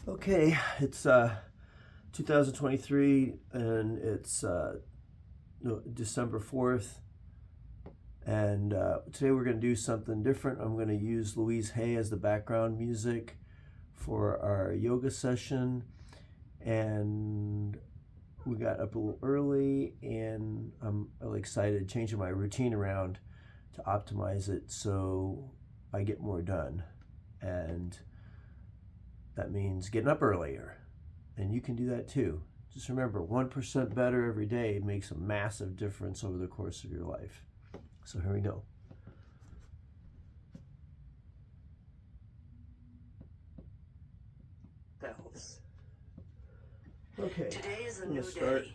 Okay, it's 2023 and it's December 4th, and today we're going to do something different. I'm going to use Louise Hay as the background music for our yoga session, and we got up a little early and I'm really excited, changing my routine around to optimize it so I get more done. And that means getting up earlier, and you can do that too. Just remember, 1% better every day makes a massive difference over the course of your life. So here we go. Okay. Today is a new day.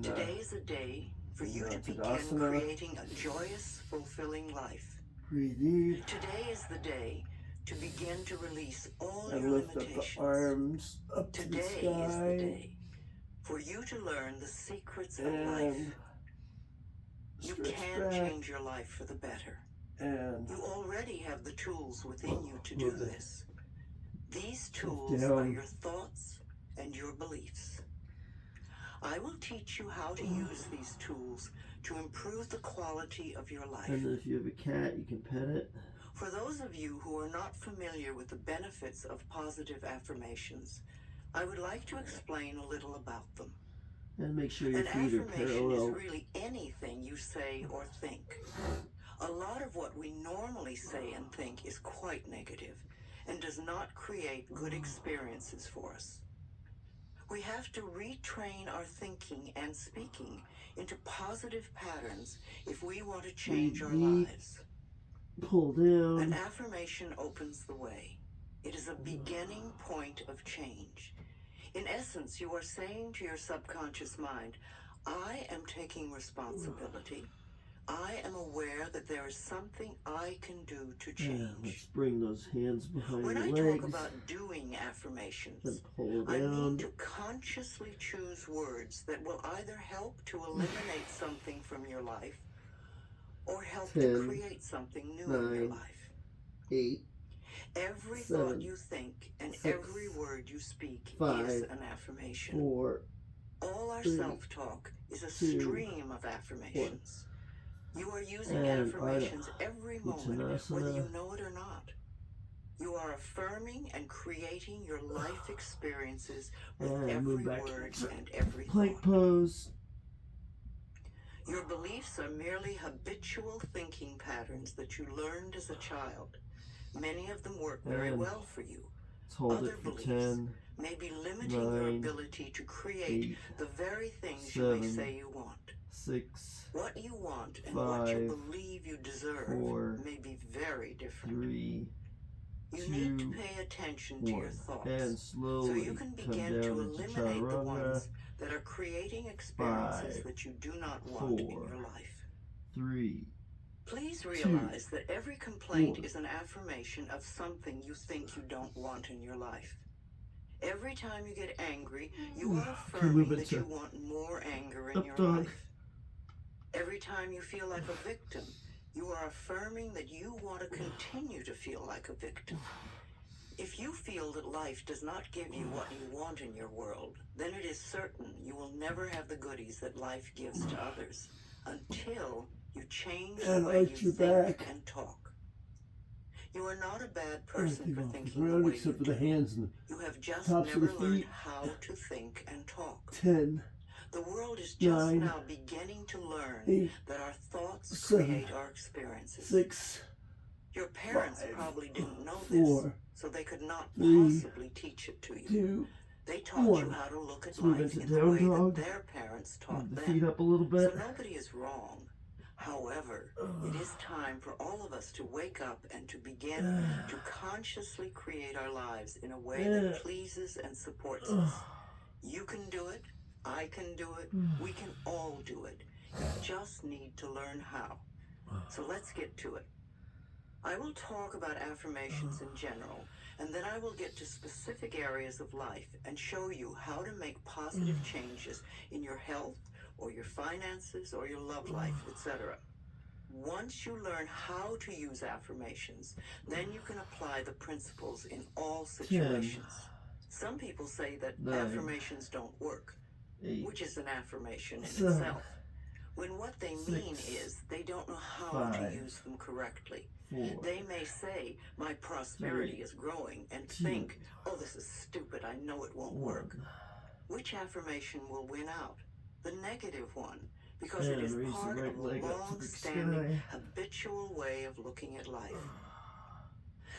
Today is a day for you to begin Tadasana. Creating a joyous, fulfilling life. Breathe in. Today is the day to begin to release all and your lift limitations. up the arms up to the Today sky. is the day for you to learn the secrets of life. You can change your life for the better. And you already have the tools within you to do this. These tools down. are your thoughts and your beliefs. I will teach you how to use these tools to improve the quality of your life. And if you have a cat, you can pet it. For those of you who are not familiar with the benefits of positive affirmations, I would like to explain a little about them. And make sure your An feet are affirmation parallel. is really anything you say or think. A lot of what we normally say and think is quite negative and does not create good experiences for us. We have to retrain our thinking and speaking into positive patterns if we want to change our lives. Pull down. An affirmation opens the way. It is a beginning point of change. In essence, you are saying to your subconscious mind, I am taking responsibility. I am aware that there is something I can do to change. Let's bring those hands behind when your I legs. talk about doing affirmations, and pull I down. mean to consciously choose words that will either help to eliminate something from your life or help 10, to create something new 9, in your life. 8, Every 7, thought you think and 6, every word you speak 5, is an affirmation. 4, All our 3, self-talk is a 2, stream of affirmations. You are using and affirmations every moment, Uttanasana. whether you know it or not. You are affirming and creating your life experiences with every word and every plank thought. pose. Your beliefs are merely habitual thinking patterns that you learned as a child. Many of them work very well for you. Let's hold Other it for beliefs 10, may be limiting 9, your ability to create 8, the very things 7, you may say you want. 6, What you want and 5, what you believe you deserve 4, may be very different. 3, You 2, need to pay attention to your thoughts, and slowly so you can begin come to down eliminate into the chaturanga. ones that are creating experiences 5, that you do not want in 4, your life. 3, Please realize that every complaint 4, is an affirmation of something you think you don't want in your life. Every time you get angry, you are affirming that you want more anger in your life. Every time you feel like a victim, you are affirming that you want to continue to feel like a victim. If you feel that life does not give you what you want in your world, then it is certain you will never have the goodies that life gives to others until you change the way you think and talk. You are not a bad person for thinking the way you do. You have just never learned how to think and talk. 10. The world is just now beginning to learn 8, that our thoughts 7, create our experiences. 6, Your parents 5, probably didn't know 4, this, so they could not 3, possibly teach it to you. 2, They taught 1. you how to look at Let's move life into in the down way dog. that their parents taught Move the them. feet up a little bit. So nobody is wrong. However, it is time for all of us to wake up and to begin to consciously create our lives in a way that pleases and supports us. You can do it. I can do it. We can all do it. You just need to learn how. So let's get to it. I will talk about affirmations in general, and then I will get to specific areas of life and show you how to make positive changes in your health, or your finances, or your love life, etc. Once you learn how to use affirmations, then you can apply the principles in all situations. Some people say that 9, affirmations don't work, 8, which is an affirmation in 7, itself, when what they mean 6, is they don't know how 5, to use them correctly. 4, They may say, my prosperity 3, is growing, and 2, think, oh, this is stupid, I know it won't 1. work. Which affirmation will win out? The negative one, because it And is raise the part right of a leg up to the long-standing, sky. habitual way of looking at life.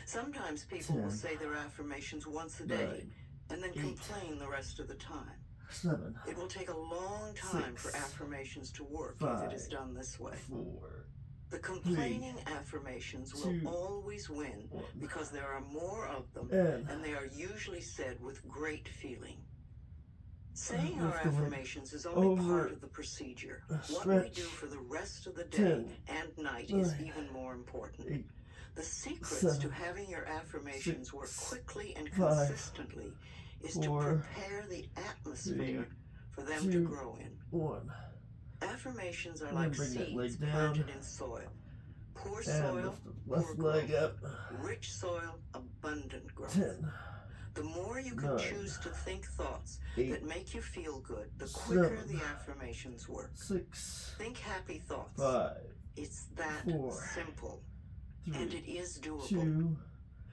Sometimes people will 10, say their affirmations once a 9, day, and then 8, complain the rest of the time. 7, It will take a long time 6, for affirmations to work 5, if it is done this way. 4, The complaining affirmations will 2, always win 1. because there are more of them, and they are usually said with great feeling. Saying our affirmations is only part of the procedure. What we do for the rest of the day and night is even more important. The secrets to having your affirmations work quickly and consistently is to prepare the atmosphere for them to grow in. 1. Affirmations are like seeds planted in soil. Poor soil, left poor leg growth. up. Rich soil, abundant growth. 10. The more you can 9, choose to think thoughts 8, that make you feel good, the quicker 7, the affirmations work. 6, Think happy thoughts. 5, It's that 4, simple, 3, and it is doable. 2,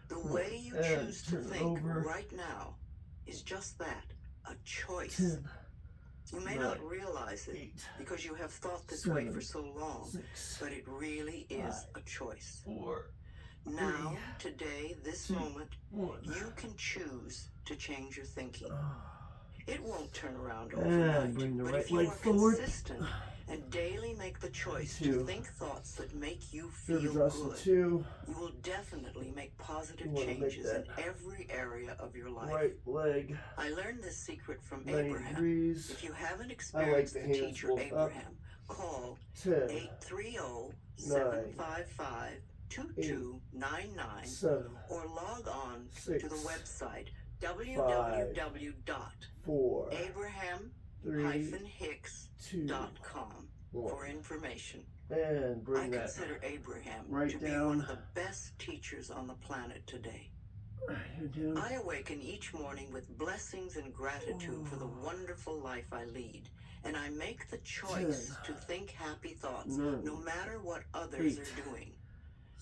The 1. way you And choose to turn think over. right now is just that, a choice. 10, You may 9, not realize it 8, because you have thought this 7, way for so long, 6, but it really is 5, a choice. 4, Now, today, this 2, moment, 1. you can choose to change your thinking. It won't turn around And overnight, bring the but right if you leg are forward. consistent and daily make the choice to 2. think thoughts that make you feel Virabhadrasana good, 2. you will definitely make positive You wanna make changes in that every area of your life. Right leg I learned this secret from 90 Abraham. degrees. If you haven't I like experienced the the hands teacher both up. Abraham, call 10, 830-755-2299 7, or log on 6, to the website 4, www.abraham-hicks.com 2, 1. for information. And I bring that consider Abraham right to be down. one of the best teachers on the planet today. Down. I awaken each morning with blessings and gratitude for the wonderful life I lead, and I make the choice 10, to think happy thoughts 9, no matter what others 8, are doing.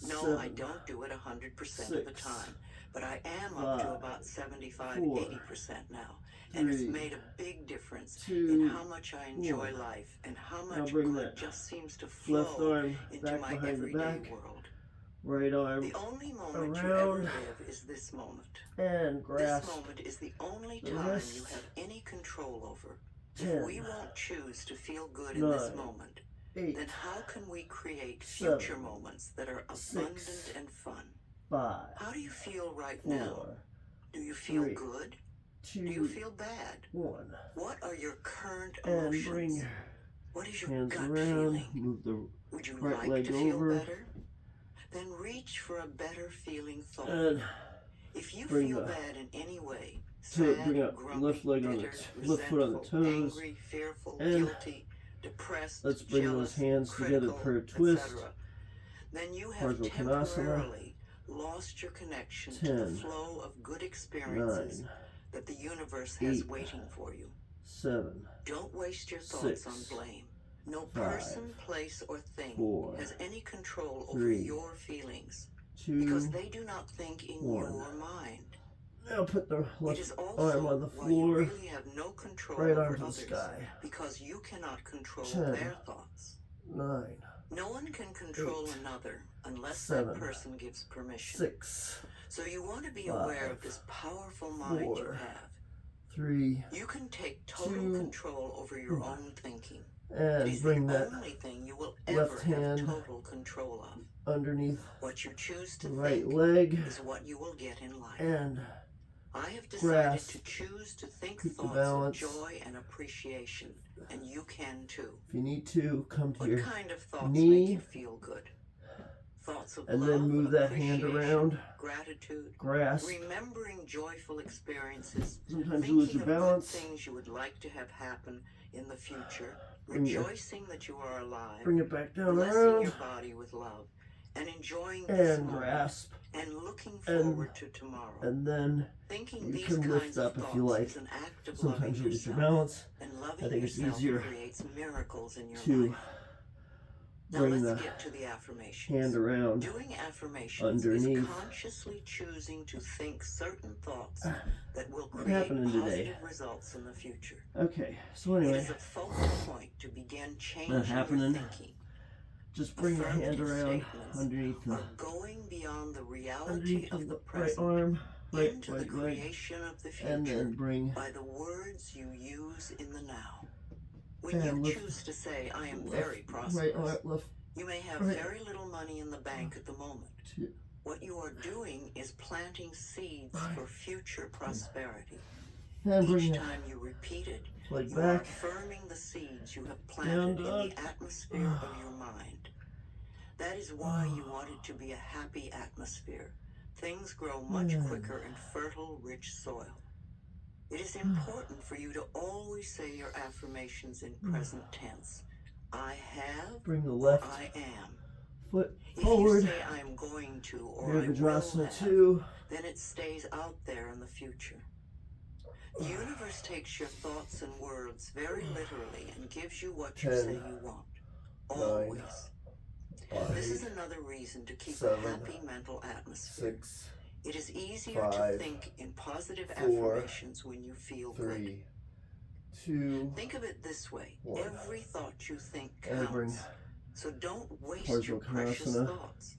No, 7, I don't do it 100% of the 6, time, but I am 5, up to about 75, 4, 80% now, and it's 3, made a big difference 2, in how much I enjoy 1. life and how Now much bring good that just seems to left flow arm into back my behind the everyday back. world. Right arm The only moment you ever around live is this moment. and This grasp moment is the only the time wrist. you have any control over. 10, If we won't choose to feel good in 9, this moment, 8, then how can we create 7, future moments that are 6, abundant and fun? 5, How do you feel right 4, now? Do you feel 3, good? 2, Do you feel bad? 1. What are your current And emotions? bring your What is your hands gut around. feeling? Move the Would you right like leg to feel over. better? Then reach for a better feeling thought. And If you bring feel the bad in any way, toe, sad, bring up grumpy, left leg on the bitter, left foot on the resentful, toes. angry, fearful, And guilty, depressed, let's bring jealous, those hands together critical, for a twist. etc., then you have Pashvakonasana. temporarily lost your connection to 10, the flow of good experiences 9, that the universe has 8, waiting for you. 7, Don't waste your thoughts 6, on blame. No 5, person, place, or thing 4, has any control over 3, your feelings 2, because they do not think in 1. your mind. Now put the It left is arm also on the why you floor, really have no control right over arm to the others sky. because you cannot control 10, their thoughts. 9, No one can control 8, another unless 7, that person gives permission. 6, So you want to be 5, aware of this powerful mind you 4, have. 3, You can take total 2, control over your own thinking. It and is bring the that only thing you will left ever have hand total control of. underneath What you choose to the right think leg is what you will get in life. and I have decided grasp. to choose to think Keep the thoughts of balance. joy and appreciation, and you can too. If you need to, come to What your kind of thoughts knee, make you feel good? Thoughts of and love, then move that hand appreciation, around, gratitude, grasp. remembering joyful experiences, Sometimes you lose thinking your of balance. good things you would like to have happen in the future, Bring your- rejoicing that you are alive, Bring it back down blessing around, your body with love, and enjoying this and moment grasp, and looking forward to tomorrow. and then Thinking you these can lift kinds up of if you thoughts like. is an act of Sometimes loving you lose your yourself, balance. and I loving think it's yourself easier creates miracles in your to life. Now bring let's the get to the affirmations. hand around Doing affirmations underneath. is consciously choosing to think certain thoughts that will What's create happening positive today? results in the future. Okay, so It anyway, is a focal point to begin changing your happening. thinking. Just bring your hand Affirmative around statements underneath the are going beyond the reality of the right present arm, right into the leg, creation of the and future then bring by the words you use in the now. When and you lift choose to say, I am left, very right prosperous, arm, left, you may have right. very little money in the bank at the moment. Two. What you are doing is planting seeds for future prosperity. And bring Each the time you repeat it, leg you are back. affirming the seeds you have planted Down in dog. the atmosphere of your mind. That is why you want it to be a happy atmosphere. Things grow much quicker in fertile, rich soil. It is important for you to always say your affirmations in present tense. I have, Bring the or left I am. foot If forward. you say I am going to or I will Virabhadrasana have, 2. then it stays out there in the future. The universe takes your thoughts and words very literally and gives you what you 10, say you want. Always. 5, This is another reason to keep 7, a happy mental atmosphere. 6, It is easier to 5, think in positive 4, affirmations when you feel 3, good. 2, Think of it this way. 1. Every thought you think And bring counts. So don't waste your precious Pashvakonasana. thoughts.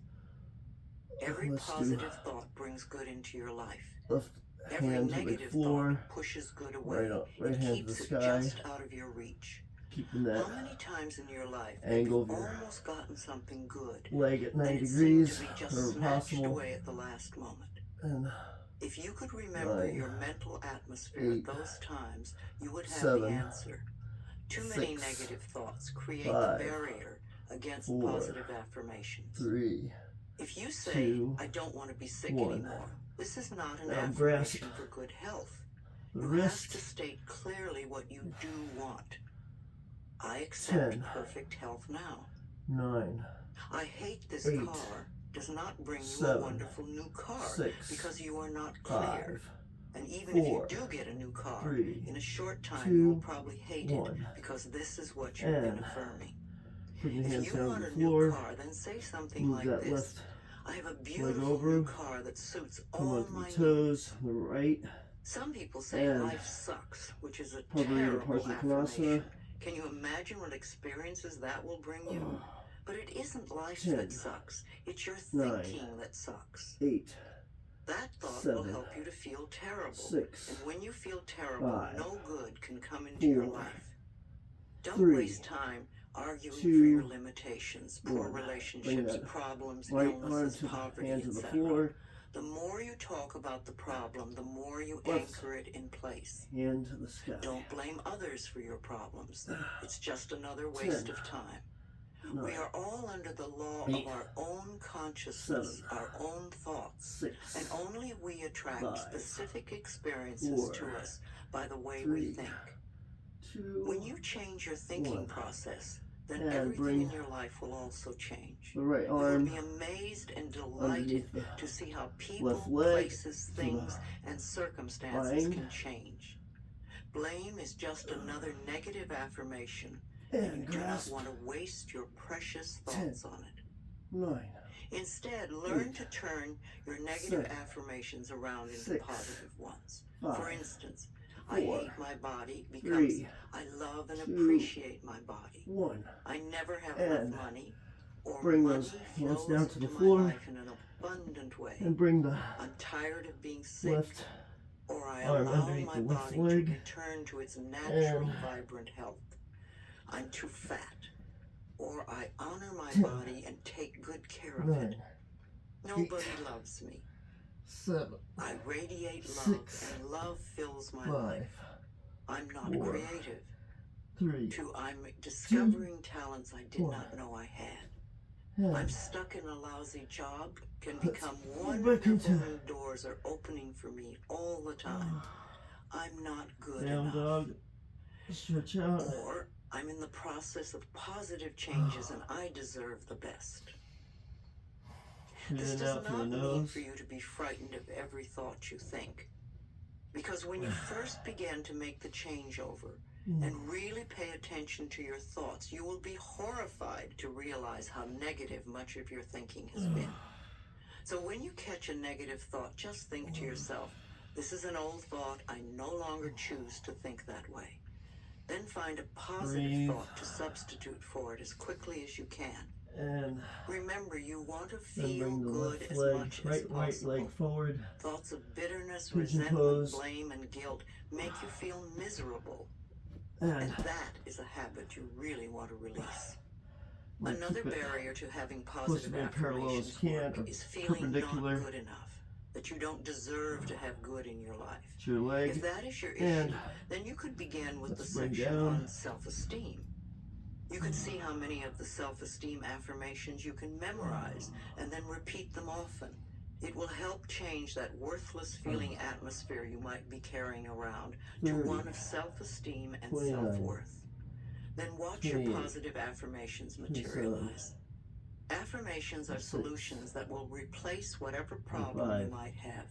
Every Let's do positive thought brings good into your life. left Every hand to the negative floor. thought pushes good away. Right It hand to the keeps it sky. just out of your reach. Keeping that How many times in your life angle have of you your almost gotten something good leg at and 90 it seemed degrees to be just wherever snatched possible. away at the last moment? And If you could remember 9, your mental atmosphere 8, at those times, you would have 7, the answer. Too many 6, negative thoughts create 5, the barrier against 4, positive affirmations. 3, If you say, 2, I don't want to be sick 1. anymore, this is not an Now affirmation for good health. the You wrist. have to state clearly what you do want. I accept 10, perfect health now. 9, I hate this 8, car does not bring you 7, a wonderful new car 6, because you are not clear. 5, And even 4, if you do get a new car, 3, in a short time 2, you will probably hate 1. it because this is what you've been And affirming. bring the If hands you down want to a the new floor. car, then say something Move like that this. left I have a leg beautiful over. new car that suits Come all onto my the toes. needs. The right. Some people say And life sucks, which is a Parivrtta, terrible Pashvakonasana. affirmation. Can you imagine what experiences that will bring you? But it isn't life 10, that sucks. It's your 9, thinking that sucks. 8, That thought 7, will help you to feel terrible. 6, And when you feel terrible, 5, no good can come into your 4, life. Don't 3, waste time arguing 2, for your limitations, poor 1. Bring relationships, that problems, right arm illnesses, to the poverty, hand to the etc. floor. The more you talk about the problem, the more you Left anchor it in place. hand to the sky. Don't blame others for your problems. It's just another 10, waste of time. 9, We are all under the law 8, of our own consciousness, 7, our own thoughts, 6, and only we attract 5, specific experiences 4, to us by the way 3, we think. 2, When you change your thinking 1. process, then And everything bring in your life will also change. the right You will arm be amazed and delighted underneath the to see how people, left leg places, to things, the and circumstances bind. can change. Blame is just another negative affirmation, and And you do not grasp. want to waste your precious 10, thoughts on it. 9, Instead, learn 8, to turn your negative 7, affirmations around into 6, positive ones. 5, For instance, I 4, hate my body becomes 3, I love and 2, appreciate my body. 1. I never have And enough money, or bring money those hands flows down to the into my floor. life in an abundant way. And bring the I'm tired of being sick, left or I arm allow underneath my the left body leg. to return to its natural, And vibrant health. I'm too fat, or I honor my 10, body and take good care of 9, it. Nobody loves me. 7, I radiate love, 6, and love fills my 5, life. I'm not 4, creative. 3, 2, I'm discovering talents I did 1. not know I had. And I'm stuck in a lousy job, can let's become go wonderful back into new doors are opening for me all the time. I'm not good down enough. dog. Stretch out. Or I'm in the process of positive changes and I deserve the best. This does not mean for you to be frightened of every thought you think. Because when you first begin to make the changeover and really pay attention to your thoughts, you will be horrified to realize how negative much of your thinking has been. So when you catch a negative thought, just think to yourself, this is an old thought, I no longer choose to think that way. Then find a positive thought to substitute for it as quickly as you can. And remember, you want to feel good as much as possible. Right leg forward. Thoughts of bitterness, Pigeon resentment, pose. blame, and guilt make you feel miserable. And that is a habit you really want to release. Another barrier to having positive affirmations work is feeling not good enough, that you don't deserve to have good in your life. It's your leg. If that is your issue, then you could begin with the section on self-esteem. You could see how many of the self-esteem affirmations you can memorize and then repeat them often. It will help change that worthless feeling atmosphere you might be carrying around to one of self-esteem and self-worth. Then watch your positive affirmations materialize. Affirmations are solutions that will replace whatever problem you might have.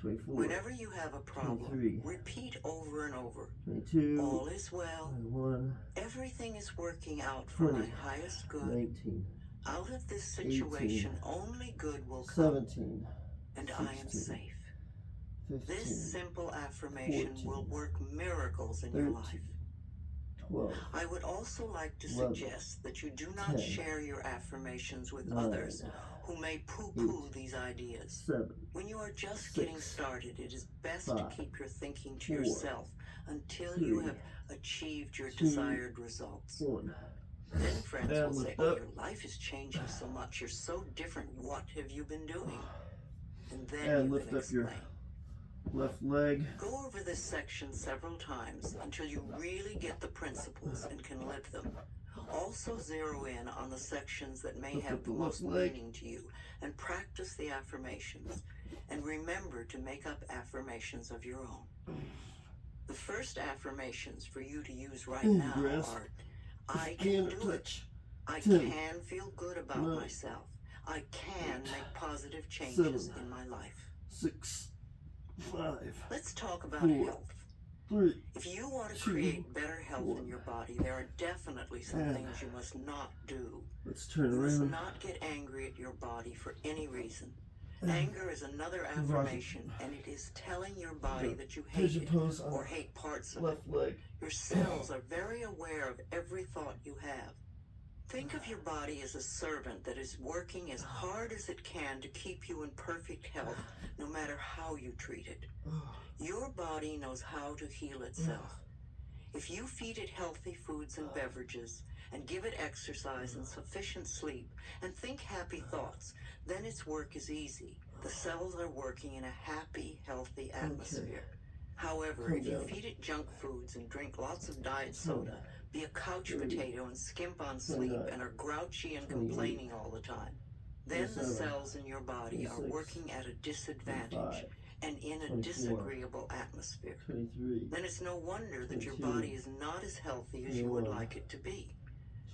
24. Whenever you have a problem, 23. repeat over and over. 22. All is well. 21. Everything is working out for 20. my highest good. 19. Out of this situation, 18. only good will come. 17. And 16. I am safe. 15. This simple affirmation 14. will work miracles in 13. your life. 12. I would also like to 11. suggest that you do not 10. share your affirmations with 9. others who may poo-poo 8. these ideas. 7. When you are just 6. getting started, it is best 5. to keep your thinking to 4. yourself until 3. you have achieved your 2. desired results. 1. Then friends And will say, lift oh, up. your life is changing so much. You're so different. What have you been doing? And then And you lift can up your explain. left leg. Go over this section several times until you really get the principles and can live them. Also zero in on the sections that may Lift have up the the most left leg. meaning to you and practice the affirmations. And remember to make up affirmations of your own. The first affirmations for you to use right now Breath. are, I can do it. Touch. I 10. can feel good about 9. myself. I can make positive 7. changes in my life. 6. 5. Let's talk about 4. health. 3. If you want to 2. create better health 1. in your body, there are definitely some And things you must not do. Let's turn You must around. not get angry at your body for any reason. And Anger is another affirmation, and it is telling your body that you hate pigeon it pose on or hate parts of left it. leg. Your cells are very aware of every thought you have. Think of your body as a servant that is working as hard as it can to keep you in perfect health, no matter how you treat it. Your body knows how to heal itself. If you feed it healthy foods and beverages, and give it exercise and sufficient sleep, and think happy thoughts, then its work is easy. The cells are working in a happy, healthy atmosphere. However, if you feed it junk foods and drink lots of diet soda, be a couch potato and skimp on sleep, and are grouchy and complaining all the time, then the cells in your body are working at a disadvantage and in a disagreeable atmosphere. 23. Then it's no wonder that your 22. body is not as healthy as you would like it to be.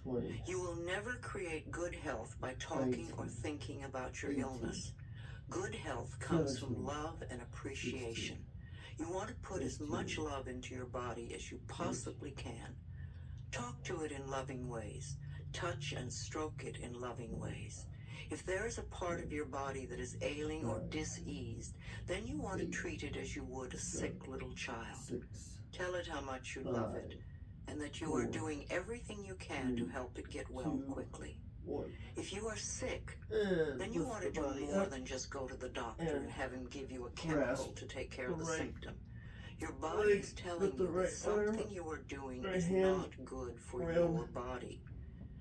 20. You will never create good health by talking or thinking about your 18. illness. Good health comes 17. from love and appreciation. You want to put as much love into your body as you possibly can. Talk to it in loving ways. Touch and stroke it in loving ways. If there is a part of your body that is ailing or diseased, then you want to treat it as you would a sick little child. 6. Tell it how much you love it, and that you are doing everything you can to help it get well quickly. 1. If you are sick, And then you lift want to the do body more up. than just go to the doctor And and have him give you a chemical grasp to take care of the the right symptom. Your body is telling with the you right that something arm, you are doing right is hand not good for around your body.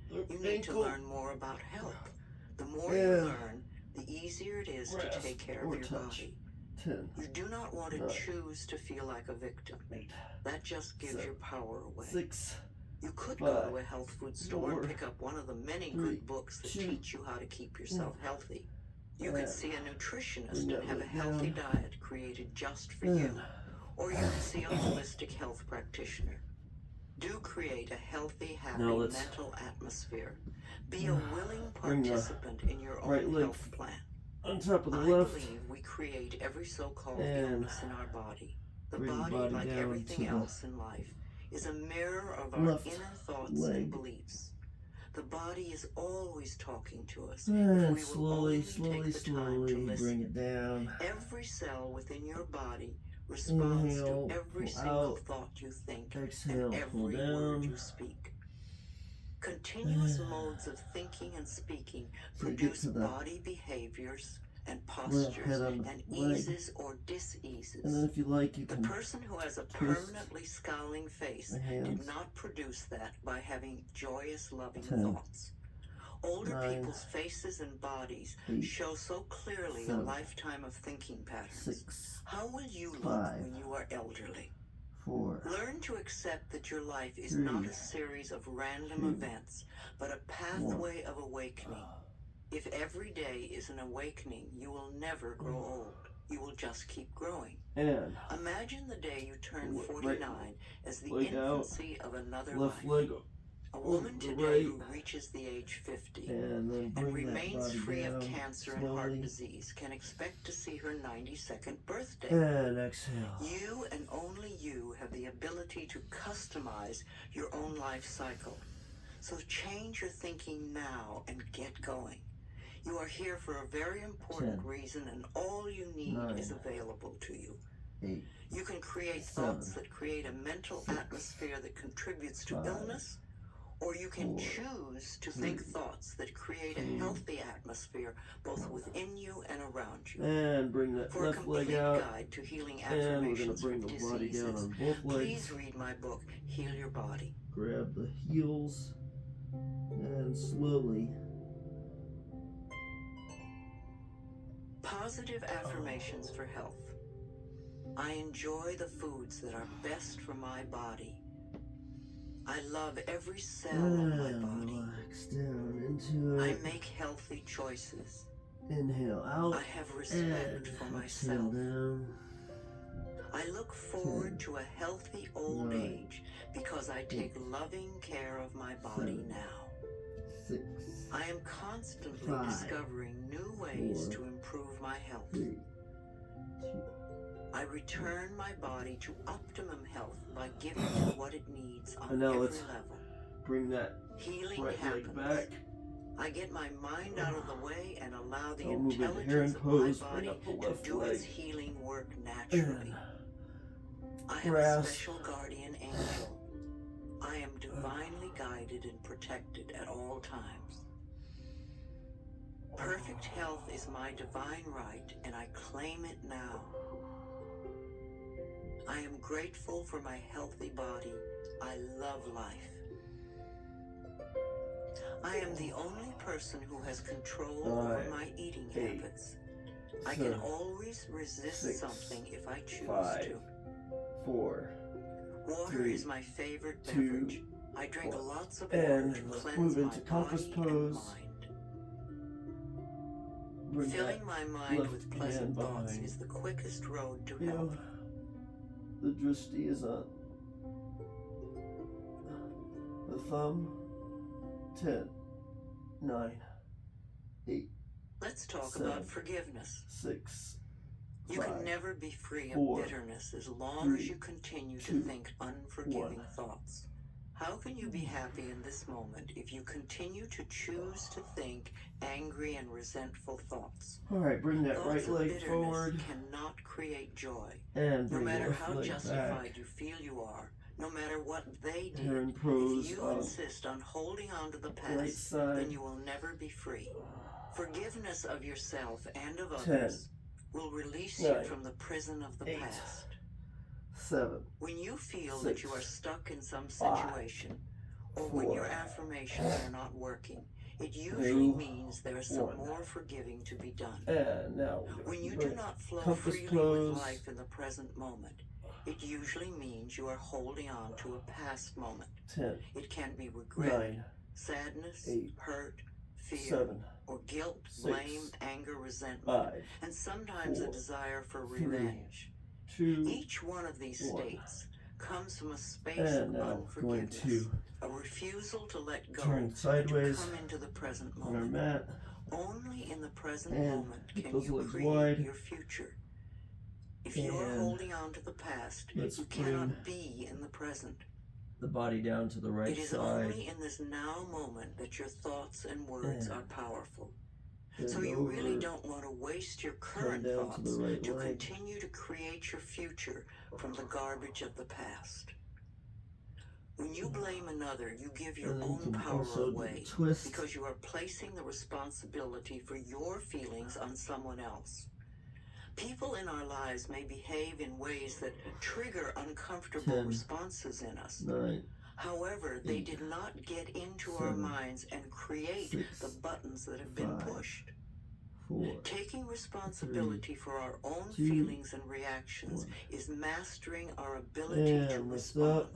the You need to ankle. learn more about health. The more you And learn, the easier it is to grasp take care or of your touch. body. 10. You do not want to 9. choose to feel like a victim. 8. That just gives 7. your power away. 6. You could go 5. to a health food store 4. and pick up one of the many 3. good books that 2. teach you how to keep yourself healthy. You could And see a nutritionist bring and that have a leg healthy down. diet created just for you. Or you could see a holistic health practitioner. Do create a healthy, happy Now let's mental atmosphere. Be a willing bring the participant in your own right leg health plan. on top of the I left. believe we create every so-called And illness in our body. The bring the body, body like down everything to else in life, is a mirror of our left inner thoughts leg. and beliefs. The body is always talking to us if And we will only take the time to slowly listen. bring it down. Every cell within your body responds Inhale, to every pull single out. thought you think Exhale, and pull every down. word you speak. Continuous modes of thinking and speaking So you get produce to the body behaviors and postures and eases or diseases. And then if you like, you The can person who has a permanently scowling face did not produce that by having joyous, loving 10, thoughts. Older 9, people's faces and bodies 8, show so clearly 7, a lifetime of thinking patterns. 6, How will you 5, look when you are elderly? 4, Learn to accept that your life is 3, not a series of random 2, events, but a pathway of awakening. If every day is an awakening, you will never grow old. You will just keep growing. And Imagine the day you turn 49 as the leg infancy of another left life. leg A woman today who reaches the age 50 and remains free of down cancer and heart disease can expect to see her 92nd birthday. And exhale. You and only you have the ability to customize your own life cycle. So change your thinking now and get going. You are here for a very important 10, reason, and all you need 9, is available to you. 8, You can create 7, thoughts that create a mental 6, atmosphere that contributes to 5, illness, or you can 4, choose to 3, think thoughts that create a healthy atmosphere both within you and around you. And bring that For a left leg complete out. guide to healing And we're going to affirmations bring for the body down diseases, on both legs. please read my book, Heal Your Body. Grab the heels and slowly. Positive affirmations for health. I enjoy the foods that are best for my body. I love every cell of my body. Relax down into it. I make healthy choices. Inhale out. I have respect for myself. Down. I look forward to a healthy old age because I take loving care of my body now. 6. I am constantly 5, discovering new ways 4, to improve my health. 3, 2. I return my body to optimum health by giving it what it needs on And now every let's level. bring that Healing right happens. leg back. I get my mind out of the way and allow the I'll move into intelligence heron of pose, my bring body up the to left do leg. its healing work naturally. I have a grasp. special guardian angel. I am divinely guided and protected at all times. Perfect health is my divine right, and I claim it now. I am grateful for my healthy body. I love life. I am the only person who has control over my eating habits. I can always resist 6, something if I choose 5, to. 4, Water 3, is my favorite 2, beverage. I drink 1. lots of water And to let's cleanse move my into compass body pose. and mind. Bring Filling my mind left with pleasant hand thoughts behind is the quickest road to you. health. The drishti is on the thumb. 10, 9, 8, Let's talk 7, about forgiveness. 6, You 5, can never be free 4, of bitterness as long 3, as you continue 2, to think unforgiving 1. thoughts. How can you be happy in this moment if you continue to choose to think angry and resentful thoughts? All right, bring that Thoughts right of leg bitterness forward cannot create joy. and No bring the matter left how leg justified back. you feel you are, no matter what they did, Heron pose if you on insist on holding on to the right past, side. then you will never be free. Forgiveness of yourself and of 10, others will release 9, you from the prison of the 8, past. 7, When you feel 6, that you are stuck in some 5, situation, or 4, when your affirmations are not working, it usually 2, means there is some 1. more forgiving to be done. And now When you do not flow compass freely pose. with life in the present moment, it usually means you are holding on to a past moment. 10, It can be regret, 9, sadness, 8, hurt, fear, 7, or guilt, 6, blame, anger, resentment, 5, and sometimes 4, a desire for 3, revenge. 2, Each one of these 1. states comes from a space And of now we're going unforgiveness, to a refusal to let go, turn sideways to come into the present on our moment. mat. Only in the present And moment keep can those you legs create wide. your future. If you're And holding on to the past, let's you bring cannot be in the present. the body down to the right It is side. only in this now moment that your thoughts and words And are powerful. bend So you over, really don't want to waste your come current down thoughts to the right to leg. continue to create your future from the garbage of the past. When you blame another, you give your And then you own can power also do away the twist. because you are placing the responsibility for your feelings on someone else. People in our lives may behave in ways that trigger uncomfortable 10, responses in us. 9, However, they 8, did not get into our 7, minds and create 6, the buttons that have been 5, pushed. 4, Taking responsibility for our own 2, feelings and reactions 1. is mastering our ability to And lift respond. up.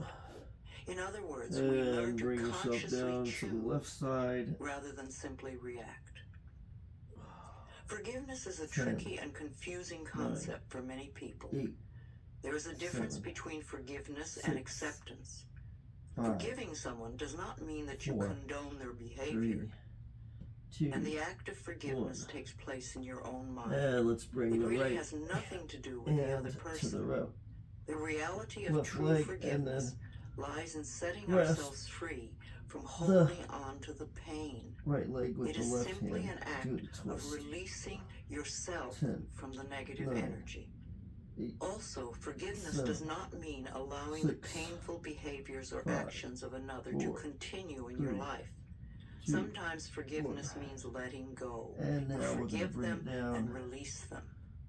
In other words, we learn And to bring yourself consciously down to choose the left side. rather than simply react. Forgiveness is a 10, tricky and confusing concept for many people. 8, There is a difference 7, between forgiveness 6, and acceptance. 5, Forgiving someone does not mean that you 4, condone their behavior. 3, 2, And the act of forgiveness 1. takes place in your own mind. And let's bring It the really right has nothing to do with the other hand to the person. right. The reality of Left true leg, forgiveness lies in setting rest ourselves free from holding on to the pain. Right leg with It the is left simply hand. an act Do the of twist. releasing yourself 10, from the negative 9, energy. 8, Also, forgiveness 7, does not mean allowing the 6, painful behaviors or 5, actions of another to 4, continue in 3, your life. 2, Sometimes forgiveness 1. means letting go. And now You we're going to forgive bring them it down and release them.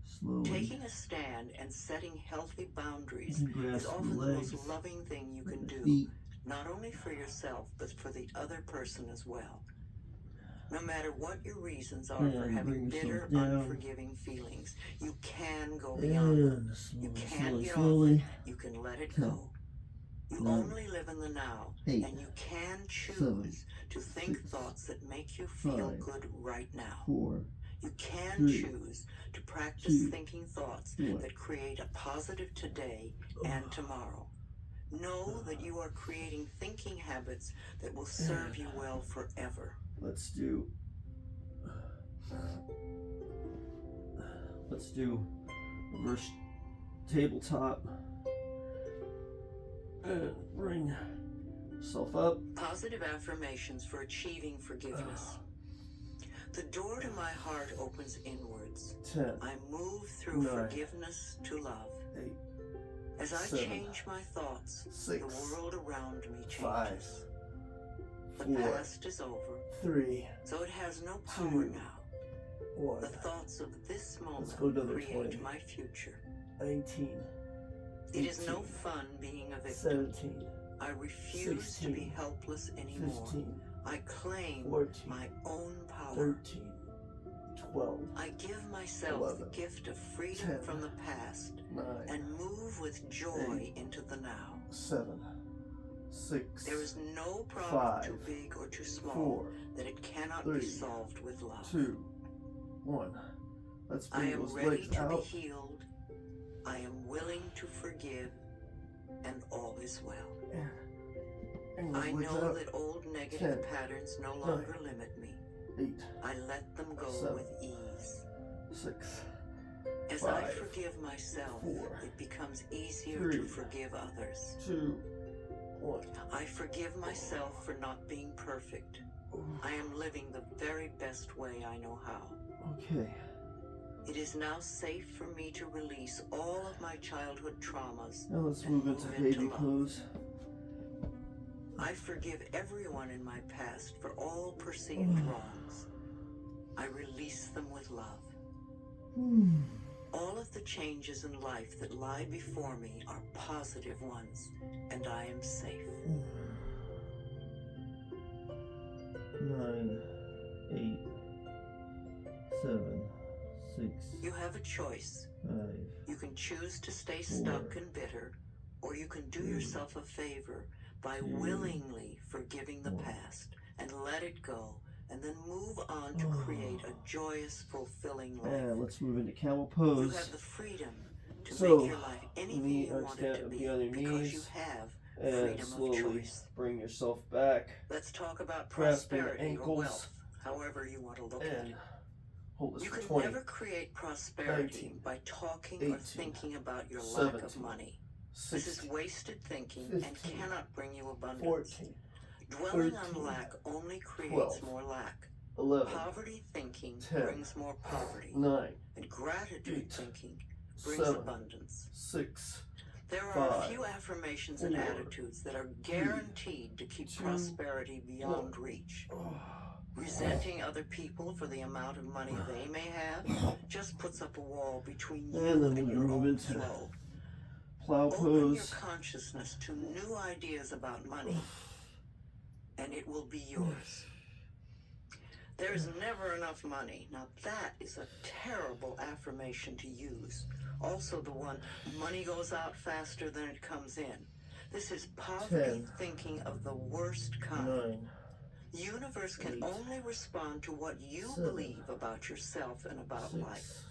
slowly. Taking a stand and setting healthy boundaries You can is grasp often the the legs, most loving thing you can the do, feet. not only for yourself, but for the other person as well. No matter what your reasons are for And having bring bitter, yourself down. unforgiving feelings, you can go beyond them. And You slowly, can slowly, get slowly. off it. You can let it 10, go. You 9, only live in the now, 8, and you can 7, choose to think 6, thoughts that make you feel 5, good right now. 4, You can 3, choose to practice 2, thinking thoughts 1. that create a positive today and tomorrow. Know that you are creating thinking habits that will serve you well forever. Let's do reverse tabletop. And bring yourself up. Positive affirmations for achieving forgiveness. The door to my heart opens inwards. 10, I move through 9, forgiveness to love. 8, As I 7, change my thoughts, 6, the world around me 5, changes. The 4, past is over, 3, so it has no power 2, now. 1. The thoughts of this moment go another create 20. my future. 19, It is no 18, fun being a victim. 17, I refuse to be 16, helpless anymore. 15, I claim 14, my own power. 13, 12, I give myself 11, the gift of freedom 10, from the past 9, and move with joy 8, into the now. 7, 6, There is no problem 5, too big or too small 4, that it cannot 3, be solved with love. 2, 1. Let's I bring am those ready legs to be out. healed. I am willing to forgive, and all is well. And those I legs know out. that old negative 10, patterns no longer limit me. 8, I let them go 7, with ease. 6, As I 5, forgive myself, 4, it becomes easier 3, to forgive others. 2, 1. I forgive myself for not being perfect. I am living the very best way I know how. Okay. It is now safe for me to release all of my childhood traumas. Now let's and move into baby love. pose. I forgive everyone in my past for all perceived wrongs. I release them with love. All of the changes in life that lie before me are positive ones, and I am safe. 9, 8, 7, 6, You have a choice. 5, You can choose to stay stuck and bitter, or you can do yourself a favor by willingly forgiving the past and let it go, and then move on to create a joyous, fulfilling life. and let's move into camel You pose. have the freedom to So, make your life anything you want it to be be on your because knees you have and freedom of slowly choice. bring yourself back. Let's talk about Grasping the prosperity or ankles. wealth. however you want to look at and it. hold this You for can 20, never create prosperity 19, by talking 18, or thinking about your 17, lack of money. 16, This is wasted thinking 15, and cannot bring you abundance. 14, Dwelling 13, on lack only creates 12, more lack. 11, Poverty thinking 10, brings more poverty. 9, And gratitude 8, thinking brings 7, abundance. 6, There are 5, a few affirmations 4, and attitudes that are 3, guaranteed to keep 2, prosperity beyond 1. reach. Oh. Resenting other people for the amount of money they may have just puts up a wall between you And then and we're your going to move own into flow. plow Open your pose. consciousness to new ideas about money, and it will be yours. There's never enough money. Now that is a terrible affirmation to use. Also the one, money goes out faster than it comes in. This is poverty 10, thinking of the worst kind. 9, The universe can 8, only respond to what you 7, believe about yourself and about 6, life.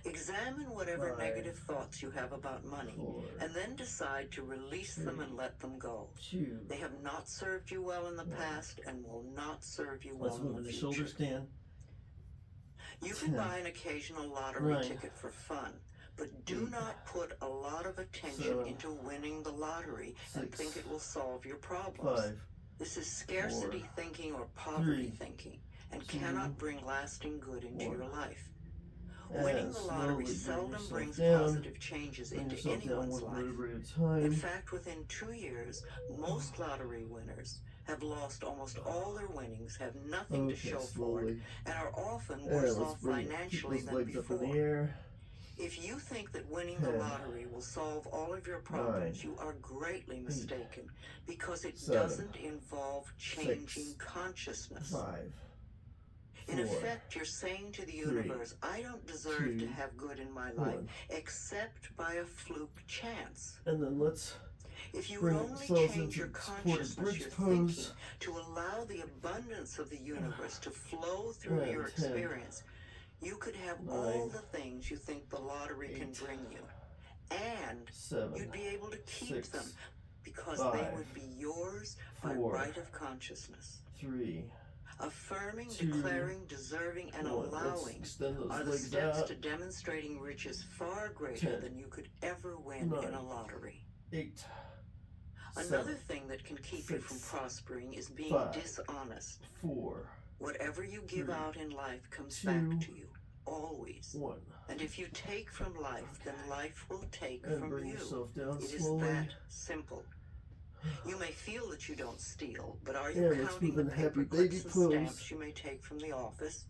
Examine whatever 5, negative thoughts you have about money, 4, and then decide to release them 3, and let them go. 2. They have not served you well in the 1. past and will not serve you Let's well move in the into shoulder future. stand. You 10, can buy an occasional lottery 9, ticket for fun, but do 8, not put a lot of attention 7, into winning the lottery and 6, think it will solve your problems. 5, This is scarcity 4, thinking or poverty 3, thinking and 2, cannot bring lasting good into 1. your life. And Winning the slowly lottery bring seldom yourself brings down. positive changes Bring into yourself down anyone's one life. vertebrae at a time. In fact, within 2 years, most lottery winners have lost almost all their winnings, have nothing to show for it, and are often worse off financially than before. If you think that winning 10, the lottery will solve all of your problems, 9, you are greatly mistaken, because it 7, doesn't involve changing 6, consciousness. 5, In 4, effect, you're saying to the 3, universe, I don't deserve 2, to have good in my life, 1. except by a fluke chance. And then let's If you would bring only ourselves change into your supported consciousness, bridge your pose. thinking, to allow the abundance of the universe to flow through And your 10, experience, you could have 9, all the things you think the lottery 8, can bring you. And 7, you'd be able to keep 6, them, because 5, they would be yours by 4, right of consciousness. 3, Affirming, 2, declaring, deserving, and 1. Let's allowing extend those are the legs steps out. to demonstrating riches far greater 10, than you could ever win 9, in a lottery. 8, Another 7, thing that can keep you from 6, prospering is being 5, dishonest. 4, Whatever you give 3, out in life comes 2, back to you, always. 1. And if you take from life, then life will take And from bring you. yourself down It is slowly. that simple. You may feel that you don't steal, but are you Yeah, let's counting move the in happy paper baby clips and pose. stamps you may take from the office?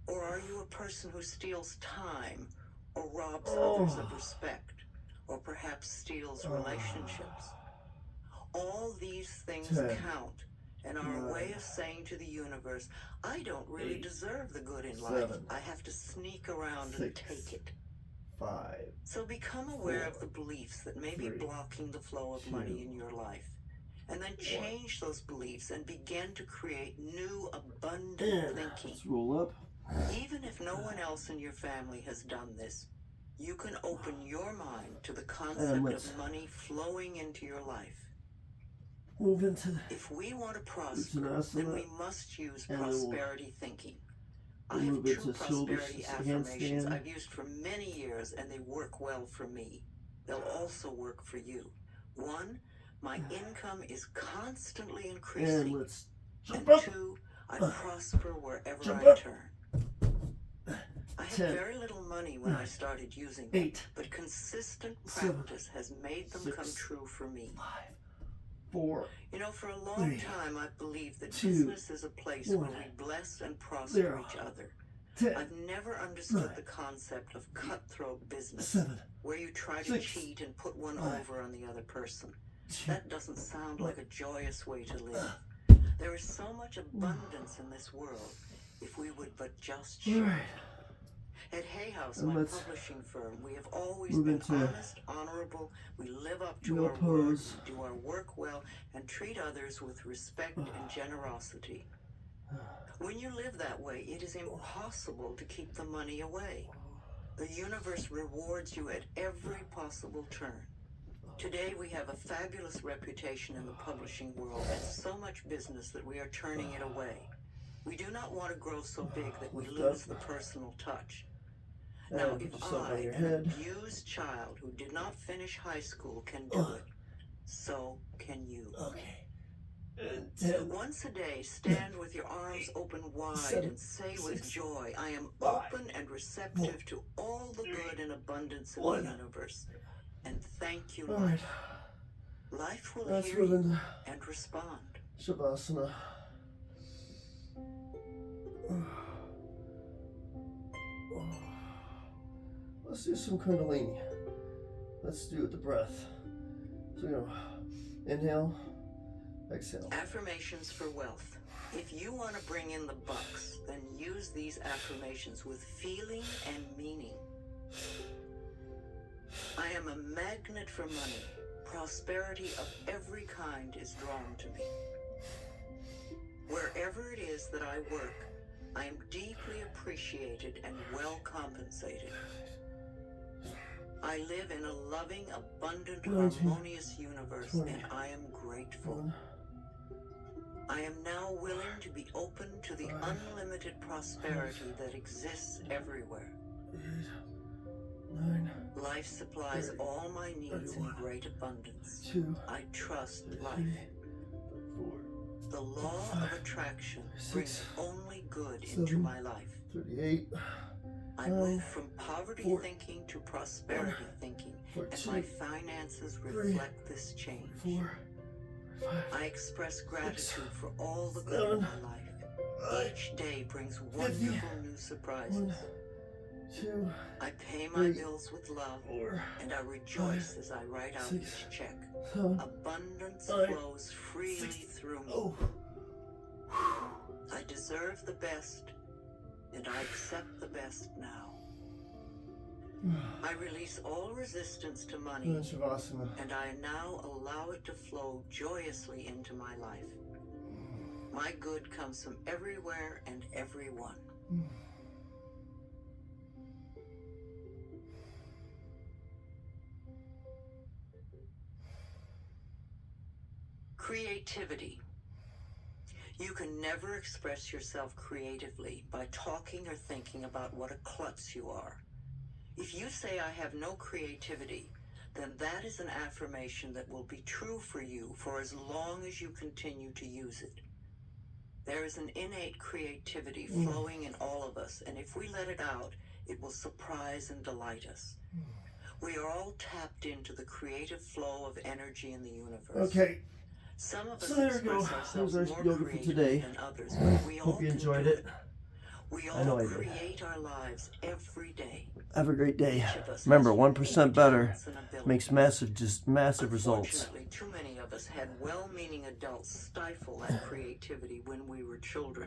Or are you a person who steals time, or robs others of respect, or perhaps steals relationships? All these things 10, count and are 9, a way of saying to the universe, I don't really 8, deserve the good in 7, life. I have to sneak around 6, and take it. 5, So become aware 4, of the beliefs that may be 3, blocking the flow of 2, money in your life. And then 1. change those beliefs and begin to create new, abundant And thinking. let's roll up. Even if no one else in your family has done this, you can open your mind to the concept of money flowing into your life. Move into the If we want to prosper, Uttanasana, then we must use and then prosperity thinking. I we'll have move 2 into shoulder prosperity affirmations handstand. I've used for many years, and they work well for me. They'll also work for you. 1, my income is constantly And increasing. let's jump And up. 2, I prosper wherever Jump I up. turn. I had 10, very little money when I started using them, 8, but consistent 7, practice has made them 6, come true for me. 5, 4, You know, for a long 3, time, I've believed that 2, business is a place 1, where we bless and prosper 0, each other. 10, I've never understood 9, the concept of cutthroat business, 7, where you try to 6, cheat and put one 5, over on the other person. 2, That doesn't sound like a joyous way to live. There is so much abundance in this world if we would but just all share. right. At Hay House, And my let's publishing firm, we have always move been into honest, honorable, we live up to wheel our word, pose. we do our work well, and treat others with respect and generosity. When you live that way, it is impossible to keep the money away. The universe rewards you at every possible turn. Today we have a fabulous reputation in the publishing world and so much business that we are turning it away. We do not want to grow so big that we lose the personal touch. Now, if I, an abused child who did not finish high school, can do it, so can you. Okay. And 10. Once a day, stand with your arms open wide and say with joy, I am open and receptive to all the good and abundance in the universe. And thank you, life. Life will hear you and respond. Shavasana. Let's do some Kundalini. Let's do it with the breath. So we're going to inhale, exhale. Affirmations for wealth. If you want to bring in the bucks, then use these affirmations with feeling and meaning. I am a magnet for money. Prosperity of every kind is drawn to me. Wherever it is that I work, I am deeply appreciated and well compensated. I live in a loving, abundant, harmonious universe, and I am grateful. I am now willing to be open to the unlimited prosperity that exists everywhere. 9. Life supplies all my needs in great abundance. 2. I trust life. 4. The law of attraction brings only good into my life. 38. I move from poverty thinking to prosperity thinking, and my finances reflect this change. 4. 5. I express gratitude for all the good in my life. Each day brings wonderful new surprises. 1, 2. I pay my bills with love, and I rejoice as I write out each check. Abundance flows freely through me. I deserve the best, and I accept the best now. I release all resistance to money, and I now allow it to flow joyously into my life. My good comes from everywhere and everyone. Creativity. You can never express yourself creatively by talking or thinking about what a klutz you are. If you say, I have no creativity, then that is an affirmation that will be true for you for as long as you continue to use it. There is an innate creativity flowing in all of us, and if we let it out, it will surprise and delight us. We are all tapped into the creative flow of energy in the universe. Okay. Some of us So there we go. ourselves There's our more yoga for creatively today. than others, but we all Hope you can enjoyed do it. We I know all I did. create our lives every day. Have a great day. Each of us Remember, has 1% unique better talents and abilities. makes massive results. Unfortunately, too many of us had well-meaning adults stifle that creativity when we were children.